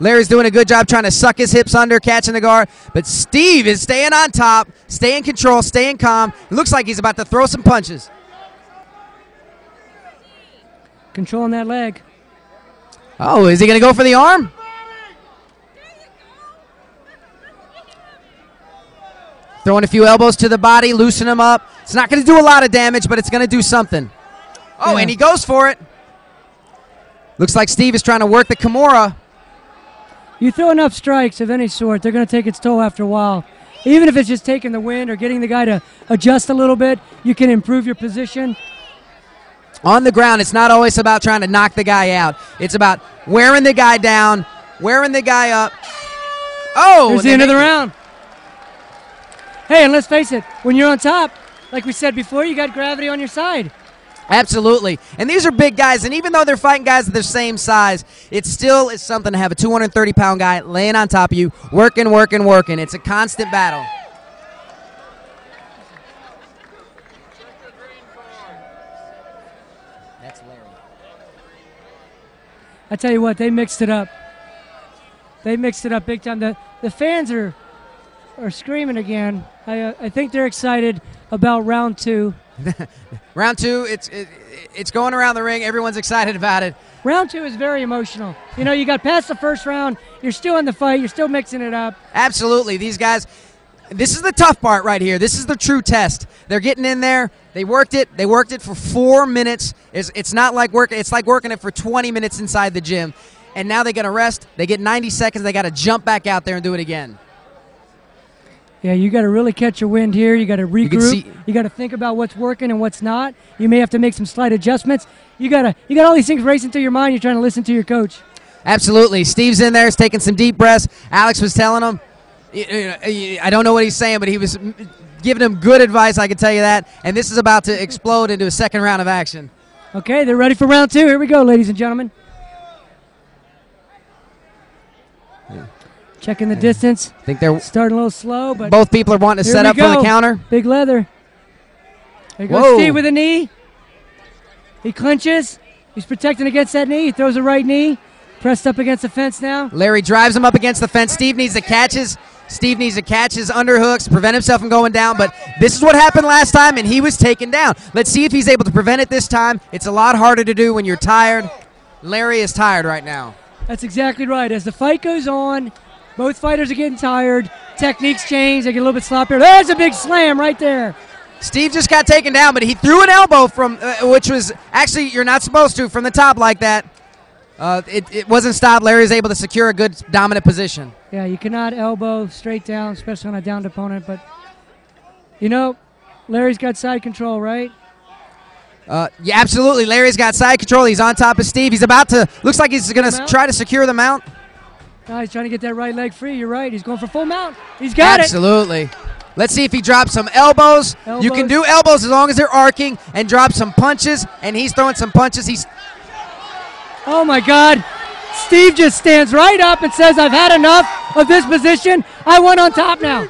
Larry's doing a good job trying to suck his hips under, catching the guard. But Steve is staying on top, staying in control, staying calm. It looks like he's about to throw some punches. Controlling that leg. Oh, is he going to go for the arm? Throwing a few elbows to the body, loosen him up. It's not going to do a lot of damage, but it's going to do something. Oh, and he goes for it. Looks like Steve is trying to work the Kimura. You throw enough strikes of any sort, they're going to take its toll after a while. Even if it's just taking the wind or getting the guy to adjust a little bit, you can improve your position. On the ground, it's not always about trying to knock the guy out. It's about wearing the guy down, wearing the guy up. Oh! There's the end of the round. Hey, and let's face it, when you're on top, like we said before, you got gravity on your side. Absolutely. And these are big guys, and even though they're fighting guys of the same size, it still is something to have a 230-pound guy laying on top of you, working, working, working. It's a constant battle. That's Larry. I tell you what, they mixed it up. They mixed it up big time. The fans are screaming again. I think they're excited about round two. Round two, it's going around the ring. Everyone's excited about it. Round two is very emotional. You know, you got past the first round. You're still in the fight. You're still mixing it up. Absolutely. These guys, this is the tough part right here. This is the true test. They're getting in there. They worked it. They worked it for 4 minutes. It's not like working. It's like working it for 20 minutes inside the gym. And now they got to rest. They get 90 seconds. They got to jump back out there and do it again. Yeah, you got to really catch your wind here. You got to regroup. You got to think about what's working and what's not. You may have to make some slight adjustments. You got all these things racing through your mind. You're trying to listen to your coach. Absolutely. Steve's in there. He's taking some deep breaths. Alex was telling him, I don't know what he's saying, but he was giving him good advice, I can tell you that. And this is about to explode into a second round of action. Okay, they're ready for round two. Here we go, ladies and gentlemen. Checking the distance. I think they're starting a little slow, but both people are wanting to set up for the counter. Big leather. There goes Steve with a knee. He clinches. He's protecting against that knee. He throws a right knee. Pressed up against the fence now. Larry drives him up against the fence. Steve needs to catch his underhooks, prevent himself from going down. But this is what happened last time, and he was taken down. Let's see if he's able to prevent it this time. It's a lot harder to do when you're tired. Larry is tired right now. That's exactly right. As the fight goes on, both fighters are getting tired. Techniques change. They get a little bit sloppier. There's a big slam right there. Steve just got taken down, but he threw an elbow from, which was actually you're not supposed to from the top like that. It wasn't stopped. Larry was able to secure a good dominant position. Yeah, you cannot elbow straight down, especially on a downed opponent. But, you know, Larry's got side control, right? Yeah, absolutely. Larry's got side control. He's on top of Steve. He's about to, looks like he's going to try to secure the mount. No, he's trying to get that right leg free. You're right. He's going for full mount. He's got it. Absolutely. Let's see if he drops some elbows. You can do elbows as long as they're arcing, and drop some punches, and he's throwing some punches. Oh, my God. Steve just stands right up and says, I've had enough of this position. I want on top now.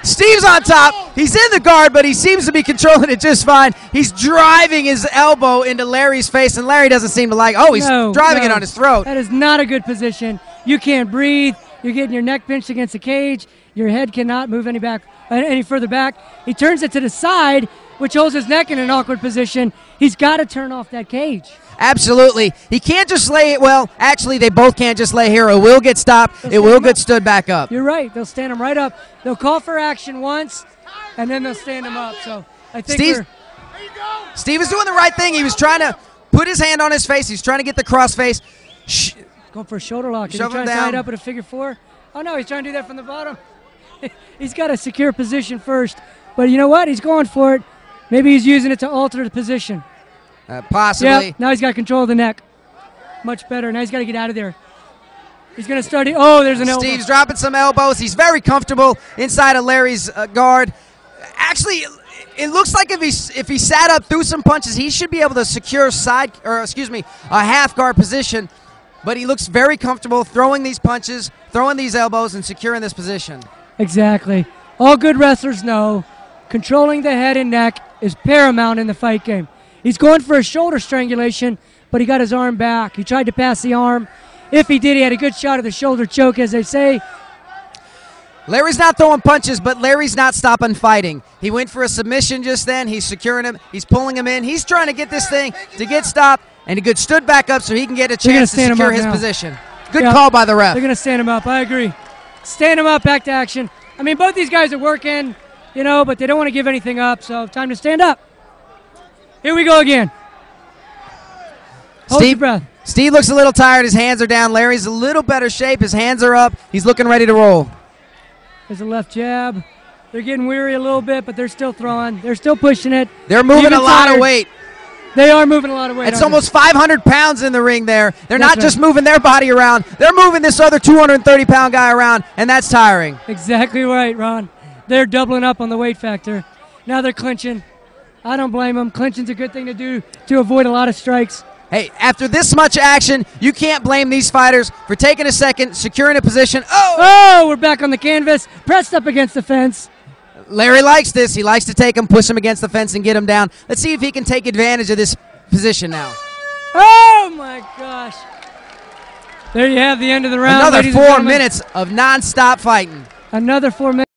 Steve's on top. He's in the guard, but he seems to be controlling it just fine. He's driving his elbow into Larry's face, and Larry doesn't seem to like, he's driving it on his throat. That is not a good position. You can't breathe. You're getting your neck pinched against the cage. Your head cannot move any further back. He turns it to the side, which holds his neck in an awkward position. He's got to turn off that cage. Absolutely. He can't just lay it. Well, actually, they both can't just lay here. It will get stopped. It will get stood back up. You're right. They'll stand him right up. They'll call for action once, and then they'll stand him up. So I think Steve is doing the right thing. He was trying to put his hand on his face. He's trying to get the cross face. Going for a shoulder lock. Is he trying to tie it up at a figure four? Oh, no, he's trying to do that from the bottom. He's got a secure position first. But you know what? He's going for it. Maybe he's using it to alter the position. Possibly. Yeah, now he's got control of the neck. Much better. Now he's got to get out of there. He's going to start. There's an elbow. Steve's dropping some elbows. He's very comfortable inside of Larry's guard. Actually, it looks like if he sat up, threw some punches, he should be able to secure a half guard position. But he looks very comfortable throwing these punches, throwing these elbows, and securing this position. Exactly. All good wrestlers know controlling the head and neck is paramount in the fight game. He's going for a shoulder strangulation, but he got his arm back. He tried to pass the arm. If he did, he had a good shot at the shoulder choke, as they say. Larry's not throwing punches, but Larry's not stopping fighting. He went for a submission just then. He's securing him. He's pulling him in. He's trying to get this thing to get stopped, and he stood back up so he can get a chance to secure his position. Good call by the ref. They're going to stand him up. I agree. Stand him up, back to action. I mean, both these guys are working, but they don't want to give anything up, so time to stand up. Here we go again. Hold your breath. Steve looks a little tired. His hands are down. Larry's a little better shape. His hands are up. He's looking ready to roll. There's a left jab. They're getting weary a little bit, but they're still throwing. They're still pushing it. They're moving a lot of weight. They are moving a lot of weight. It's almost 500 pounds in the ring there. They're not just moving their body around. They're moving this other 230-pound guy around, and that's tiring. Exactly right, Ron. They're doubling up on the weight factor. Now they're clinching. I don't blame them. Clinching's a good thing to do to avoid a lot of strikes. Hey, after this much action, you can't blame these fighters for taking a second, securing a position. Oh, we're back on the canvas, pressed up against the fence. Larry likes this. He likes to take him, push him against the fence, and get him down. Let's see if he can take advantage of this position now. Oh, my gosh. There you have the end of the round. Another 4 minutes of nonstop fighting. Another 4 minutes.